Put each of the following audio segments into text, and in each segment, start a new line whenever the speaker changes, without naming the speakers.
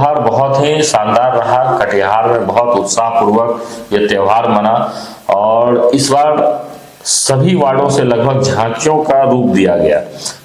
त्योहार बहुत ही शानदार रहा। कटिहार में बहुत उत्साहपूर्वक ये त्योहार मना और इस बार सभी वार्डों से लगभग झांकियों का रूप दिया गया।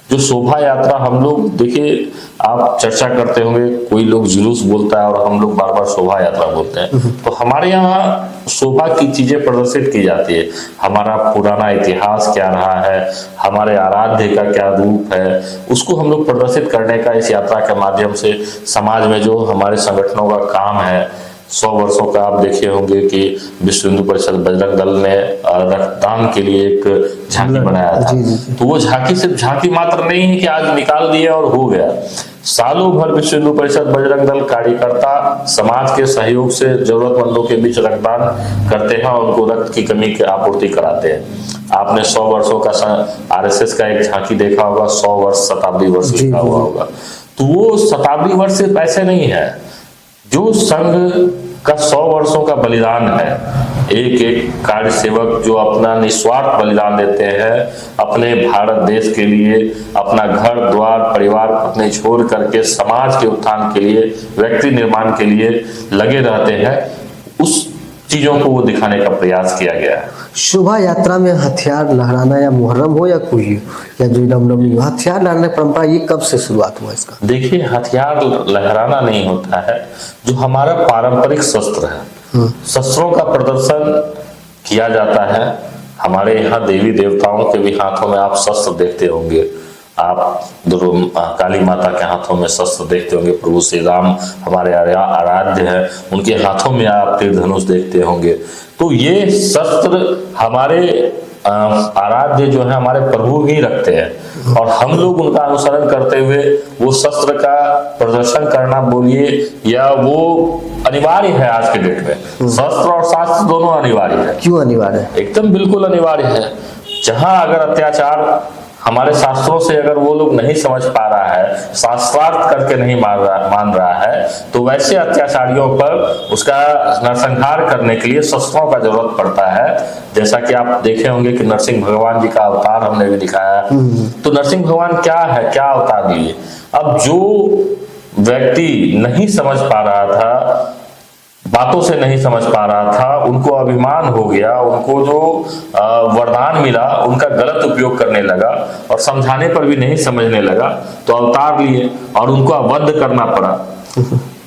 जो शोभा यात्रा हम लोग देखिए, आप चर्चा करते होंगे, कोई लोग जुलूस बोलता है और हम लोग बार बार शोभा यात्रा बोलते हैं। तो हमारे यहाँ शोभा की चीजें प्रदर्शित की जाती है। हमारा पुराना इतिहास क्या रहा है, हमारे आराध्य का क्या रूप है, उसको हम लोग प्रदर्शित करने का इस यात्रा के माध्यम से समाज में जो हमारे संगठनों का काम है। 100 वर्षों का आप देखे होंगे कि विश्व हिंदू परिषद बजरंग दल ने रक्तदान के लिए एक झांकी बनाया था। तो वो झांकी सिर्फ झांकी मात्र नहीं है कि आज निकाल दिया और हो गया। सालों भर विश्व हिंदू परिषद बजरंग दल कार्यकर्ता समाज के सहयोग से जरूरतमंदों के बीच रक्तदान करते हैं और उनको रक्त की कमी की आपूर्ति कराते हैं। आपने 100 वर्षों का आरएसएस का एक झांकी देखा होगा, 100 वर्ष शताब्दी वर्ष लिखा हुआ होगा। तो वो शताब्दी वर्ष सिर्फ ऐसे नहीं है, जो संघ का 100 वर्षों का बलिदान है। एक एक कार्य सेवक जो अपना निस्वार्थ बलिदान देते हैं अपने भारत देश के लिए, अपना घर द्वार परिवार अपने छोड़ करके समाज के उत्थान के लिए, व्यक्ति निर्माण के लिए लगे रहते हैं, उस चीजों को वो दिखाने का प्रयास किया गया है।
शोभा यात्रा में हथियार लहराना या मुहर्रम हो या कोई या जो रामनवमी हो, हथियार लहराने की परंपरा ये कब से शुरुआत हुआ इसका?
देखिए, हथियार लहराना नहीं होता है, जो हमारा पारंपरिक शस्त्र है, शस्त्रों का प्रदर्शन किया जाता है। हमारे यहाँ देवी देवताओं के भी हाथों में आप शस्त्र देखते होंगे। आप काली माता के हाथों में शस्त्र देखते होंगे, प्रभु श्री राम हमारे आराध्य हैं, उनके हाथों में आप तीर धनुष देखते होंगे। तो ये शस्त्र हमारे आराध्य जो है हमारे प्रभु ही रखते हैं और हम लोग उनका अनुसरण करते हुए वो शस्त्र का प्रदर्शन करना बोलिए या वो अनिवार्य है। आज के डेट में शस्त्र और शास्त्र दोनों अनिवार्य है।
क्यों अनिवार्य है?
एकदम बिल्कुल अनिवार्य है। जहां अगर अत्याचार हमारे शास्त्रों से अगर वो लोग नहीं समझ पा रहा है, शास्त्रार्थ करके नहीं मान रहा है, तो वैसे अत्याचारियों पर उसका नरसंहार करने के लिए शस्त्रों का जरूरत पड़ता है। जैसा कि आप देखे होंगे कि नरसिंह भगवान जी का अवतार हमने भी दिखाया। तो नरसिंह भगवान क्या है, क्या अवतार लिए? अब जो व्यक्ति नहीं समझ पा रहा था, बातों से नहीं समझ पा रहा था, उनको अभिमान हो गया, उनको जो वरदान मिला उनका गलत उपयोग करने लगा और समझाने पर भी नहीं समझने लगा, तो अवतार लिए और उनको अवध करना पड़ा।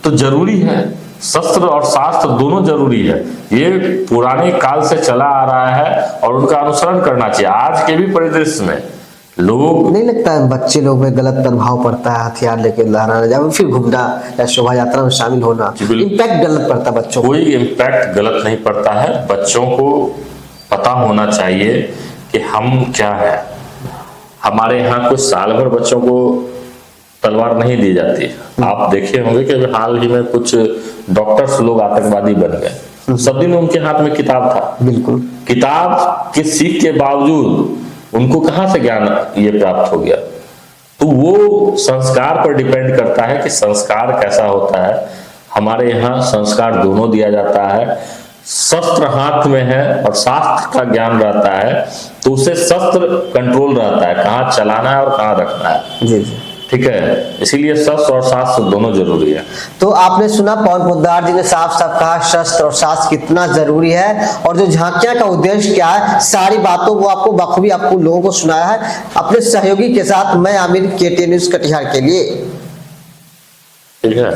तो जरूरी है, शस्त्र और शास्त्र दोनों जरूरी है। ये पुराने काल से चला आ रहा है और उनका अनुसरण करना चाहिए। आज के भी परिदृश्य में लोग,
नहीं लगता है बच्चे लोग में गलत प्रभाव पड़ता है हथियार लेके लहराना या फिर घूमना या शोभा यात्रा में शामिल होना, इम्पैक्ट गलत पड़ता है बच्चों को?
कोई इम्पैक्ट गलत नहीं पड़ता है। बच्चों को पता होना चाहिए कि हम क्या है। हमारे यहाँ कुछ साल भर बच्चों को तलवार नहीं दी जाती। आप देखे होंगे कि हाल ही में कुछ डॉक्टर्स लोग आतंकवादी बन गए, सब दिन उनके हाथ में किताब था।
बिल्कुल,
किताब की सीख के बावजूद उनको कहां से ज्ञान ये प्राप्त हो गया? तो वो संस्कार पर डिपेंड करता है कि संस्कार कैसा होता है। हमारे यहाँ संस्कार दोनों दिया जाता है। शस्त्र हाथ में है और शास्त्र का ज्ञान रहता है, तो उसे शस्त्र कंट्रोल रहता है, कहाँ चलाना है और कहाँ रखना है।
जी जी,
ठीक है। इसीलिए शस्त्र और शास्त्र दोनों जरूरी है।
तो आपने सुना पवन पोद्दार जी ने साफ साफ कहा शस्त्र और शास्त्र कितना जरूरी है और जो झांकियां का उद्देश्य क्या है, सारी बातों को आपको बखूबी आपको लोगों को सुनाया है अपने सहयोगी के साथ। मैं आमिर, KTN न्यूज़ कटिहार के लिए।
ठीक है।